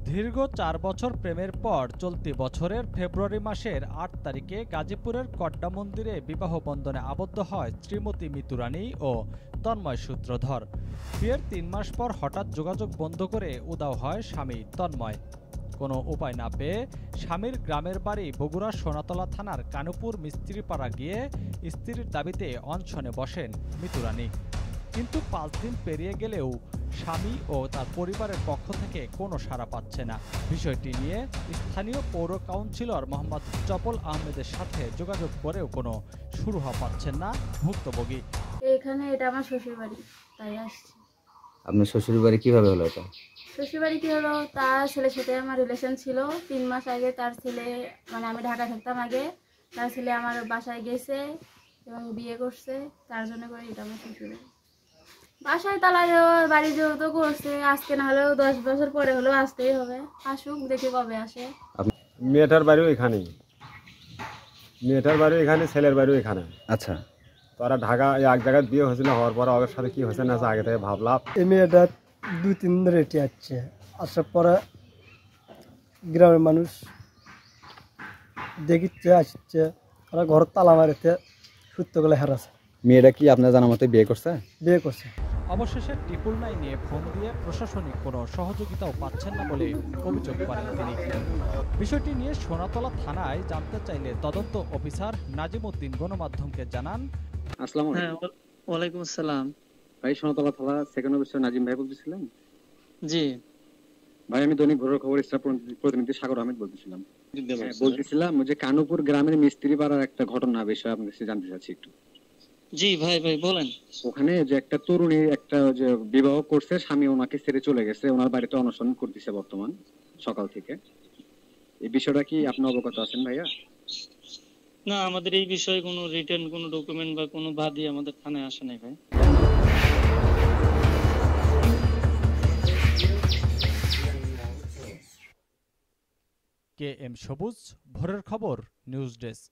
দীর্ঘ ৪ বছর প্রেমের পর চলতি বছরের ফেব্রুয়ারি মাসের ৮ তারিখে গাজীপুরের কড্ডা মন্দিরে বিবাহ বন্ধনে আবদ্ধ হয় শ্রীমতী মিতু রানী ও তন্ময় সূত্রধর। বিয়ের ৩ মাস পর হঠাৎ যোগাযোগ বন্ধ করে উধাও হয় স্বামী তন্ময়। কোনো উপায় না পেয়ে স্বামীর গ্রামের বাড়ি বগুড়া সোনাতলা থানার কানুপুর মিস্ত্রিপাড়া গিয়ে স্ত্রীর দাবিতে অনশনে বসেন মিতু রানী। কিন্তু ৫ দিন পেরিয়ে গেলেও স্বামী ও তার পরিবারের পক্ষ থেকে কোনো সাড়া পাচ্ছে না। বিষয়টি নিয়ে স্থানীয় পৌর কাউন্সিলর মোহাম্মদ চপল আহমেদের সাথে যোগাযোগ করেও কোনো সুরাহা পাচ্ছেন না ভুক্তভোগী। এখানে এটা আমার শ্বশুর বাড়ি, তাই আসছি। আপনার শ্বশুর বাড়ি কিভাবে হলো এটা? শ্বশুর বাড়ি কি হলো, তার ছেলের সাথে আমার রিলেশন ছিল ৩ মাস আগে। তার ছেলে, মানে আমি ঢাকা থাকতাম আগে, তার ছেলে আমার বাসায় গেছে এবং বিয়ে করছে। তার জন্য করে এটা আমার শ্বশুর বাসায় তালা দেওয়ার বাড়ি যেহেতু করছে, আজকে না হলেও ১০ বছর পরে হলেও আসতেই হবে। আসুক, দেখি কবে আসে। মেয়েটার বাড়িও এখানেই, ছেলের বাড়িও এখানে। আচ্ছা, তারা ঢাকা এক জায়গায় বিয়ে হয়েছিল, হওয়ার পর ওর সাথে কি হয়েছে না আগে থেকে ভাবলাম। এই মেয়েটা ২-৩ দিন রেটে আসছে, আসার পরে গ্রামের মানুষ দেখিচ্ছে, আসছে, ওরা ঘর তালা মারিতে সূত্রগুলো হারাছে। মেয়েটা কি আপনার জানার মতে বিয়ে করছে? বিয়ে করছে। অবশেষে 999 ফোন দিয়ে প্রশাসনিক কোনো সহযোগিতাও পাচ্ছেন না বলে অভিযোগ করেন তিনি। বিষয়টি নিয়ে সোনাতলা থানায় জানতে চাইলে তদন্ত অফিসার নাজিমউদ্দিন গণমাধ্যমকে জানান, আসসালামু আলাইকুম। ওয়ালাইকুম আসসালাম। ভাই, সোনাতলা থানা সেকেন্ড অফিসার নাজিম ভাই বলতেছিলেন? জি ভাই, আমি দৈনিক ভোরের খবর স্টাফ প্রতিনিধি সাগর আহমেদ বলতেছিলাম যে কানুপুর গ্রামের মিস্ত্রি পাড়ার একটা ঘটনা বিষয়ে আপনার কাছে জানতে চাচ্ছি একটু। জি ভাই বলেন। ওখানে যে একটা তরুণী একটা যে বিবাহ করছে, স্বামী ওনাকে ছেড়ে চলে গেছে, ওনার বাড়িতে অনশন করতেছে বর্তমান সকাল থেকে। এই বিষয়টা কি আপনি অবগত আছেন ভাইয়া? না, আমাদের এই বিষয়ে কোনো রিটেন কোনো ডকুমেন্ট বা কোনো বাদী আমাদের থানায় আসে নাই ভাই। KM সবুজ, ভোরের খবর, নিউজ ডেস্ক।